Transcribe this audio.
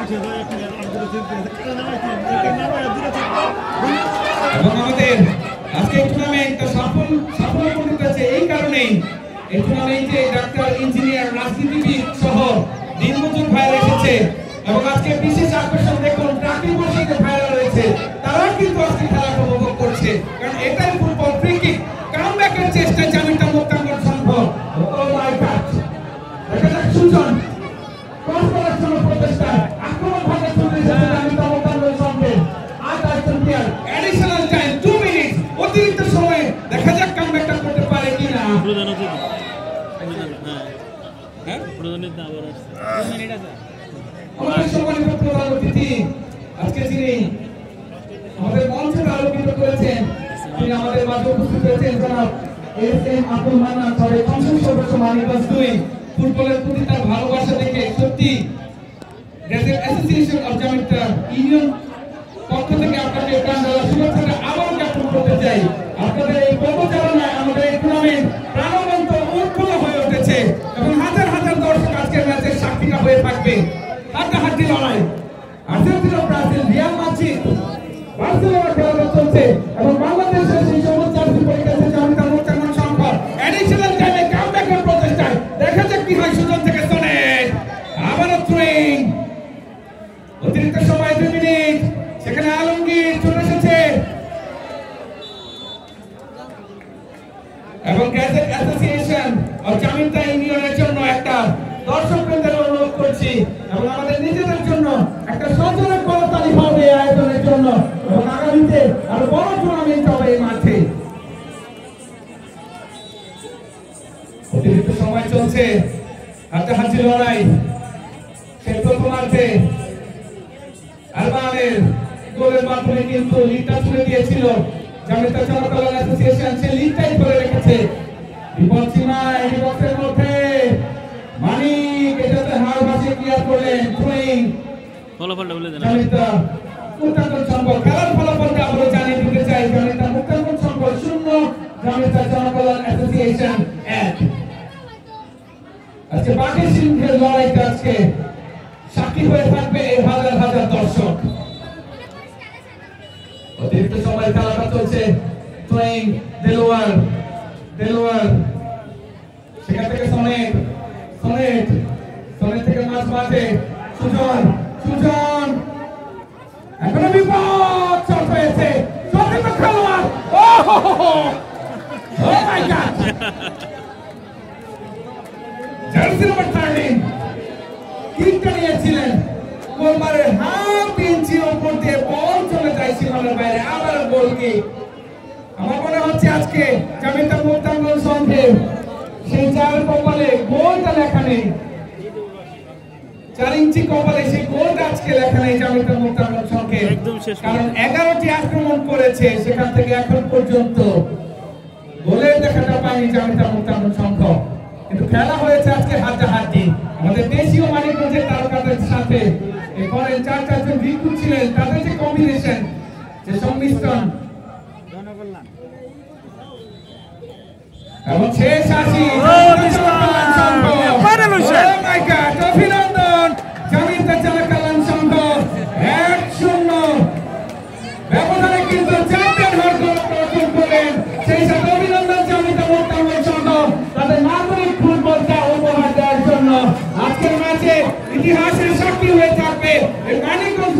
এবং আমাদের আজকে টুর্নামেন্ট সাফল্যমণ্ডিত হয়েছে এই কারণেই এই টুর্নামেন্টে ডাক্তার, ইঞ্জিনিয়ার, রাজনীতিবিদ সহ দিনমজুর ভাইরা এসেছে এবং আজকে বিশেষ আকর্ষণ দেখুন ট্রাকের বসে যে ভাইরা রয়েছে তারা কিন্তু আজকে খেলাটা উপভোগ করছে, কারণ এটাই ফুটবল। ফ্রি কিক কামব্যাকের চেষ্টা জামিটা মোক্তাঙ্গন সম্ভব। ও মাই গড, দেখা যাক সুজন ক্রস করার জন্য প্রচেষ্টা, আক্রমণ ভাগে চলে এসেছে জামিটা মোক্তাঙ্গন সম্ভব। আর আসছেন প্লেয়ার, অ্যাডিশনাল টাইম 2 মিনিট, অতিরিক্ত সময়, দেখা যাক কামব্যাকটা করতে পারে কিনা। আমাদের সম্মানিত প্রধান অতিথি আজকে যিনি আমাদের মঞ্চে আলোকিত করেছেন, তিনি আমাদের মাঝে উপস্থিত হয়েছেন জনাব এস.এম. আব্দুল মান্নান, সবাই সংসদ সদস্য মানিকগঞ্জ 2। ফুটবলের প্রতি তার ভালোবাসা দেখে সত্যি গ্রাজুয়েট অ্যাসোসিয়েশন অফ জামিটা ইউনিয়ন পক্ষ থেকে আপনাকে প্রাণঢালা শুভেচ্ছাটা আবারও জ্ঞাপন করতে চাই। আপনাদের এই পদচারণায় আমাদের এই টুর্নামেন্ট প্রাণবন্ত উৎফুল্ল হয়ে উঠেছে এবং হাজার হাজার দর্শক আজকের ম্যাচের সাক্ষীরা হয়ে থাকবে। হাড্ডাহাড্ডি লড়াই, Argentina Brazil, Real Madrid, Barcelona খেলা চলছে এবং বাংলাদেশের সেই সমস্ত চারটি পরীক্ষাতে জামিটা মোক্তাঙ্গন সম্ভব। অ্যাডিশনাল টাইমে কামব্যাকের প্রচেষ্টায় দেখা যাক কি হয়। সুজন থেকে সনেট, আবারও থ্রোয়িং, অতিরিক্ত সময় 2 মিনিট, সেখানে আলমগীর চলে এসেছে এবং গ্যাজেট অ্যাসোসিয়েশন অফ জামিটা ইউনিয়নের জন্য একটা দর্শকবৃন্দের অনুরোধ করছি এবং আমাদের নিজেদের জন্য একটা সচেতন করতালি হবে এই আয়োজনের জন্য এবং আগামীতে আরো বড় টুর্নামেন্ট হবে এই মাঠে। অতিরিক্ত সময় চলছে, হাড্ডাহাড্ডি লড়াই। সেই প্রথমার্ধে আলবানের গোলের মাধ্যমে কিন্তু লিডটা তুলে দিয়েছিল জামিটা জনকল্যাণ অ্যাসোসিয়েশন, সেই লিডটাই ধরে রেখেছে। বিপদ সীমায় বিপদের মধ্যে মানিক এটাতে হার ভাসিয়ে ক্লিয়ার করলেন। থ্রোয়িং ফলাফলটা বলে দেন। জামিটা মোক্তাঙ্গন সম্ভব, খেলার ফলাফলটা আমরা জানিয়ে দিতে চাই। জামিটা মোক্তাঙ্গন সম্ভব 0, জামিটা জনকল্যাণ অ্যাসোসিয়েশন 1। আজকে বাকি সিংহের লড়াইটা আজকে সাক্ষী হয়ে থাকবে এই হাজার হাজার দর্শক। অতিরিক্ত সময় খেলাটা চলছে। থ্রোয়িং দেলোয়ার, সেখান থেকে সনেট থেকে মাঝ মাঠে সুজন, এখনো বিপদ চল হয়েছে। সতীর্থ খেলোয়াড়, ও মাই গড, জার্সি নাম্বার 13 কিকটা নিয়েছিলেন, গোলমারের হাফ ইঞ্চি উপর দিয়ে বল চলে যায় সীমানার বাইরে, আবার গোল কিক। আমার মনে হচ্ছে আজকে জামিটা মোক্তাঙ্গন সংঘের সেই 4 কপালে গোলটা লেখা নেই, 4 ইঞ্চি কপালে সেই গোলটা আজকে লেখা নেই জামিটা মোক্তাঙ্গন সংঘের, কারণ 11টি আক্রমণ করেছে, সেখান থেকে এখন পর্যন্ত গোলের দেখাটা পায়নি জামিটা মোক্তাঙ্গন সংঘ। কিন্তু খেলা হয়েছে আজকে হাড্ডাহাড্ডি আমাদের দেশীয় মানিকগঞ্জের তারকাদের সাথে। এরপরে 4 জন রিক্রুট ছিলেন, তাদের যে কম্বিনেশন, যে সংমিশ্রণ এবং শেষ আসি অভিনন্দন জামিটা জনকল্যাণ সংঘ 1-0 ব্যবধানে কিন্তু চ্যাম্পিয়ন হওয়ার গৌরব অর্জন করলেন। সেই সাথে অভিনন্দন জামিটা মোক্তাঙ্গন সংঘ তাদের নাগরিক ফুটবলটা উপহার দেওয়ার জন্য। আজকের ম্যাচে ইতিহাসের সাক্ষী হয়ে থাকবে এই মানিকগঞ্জ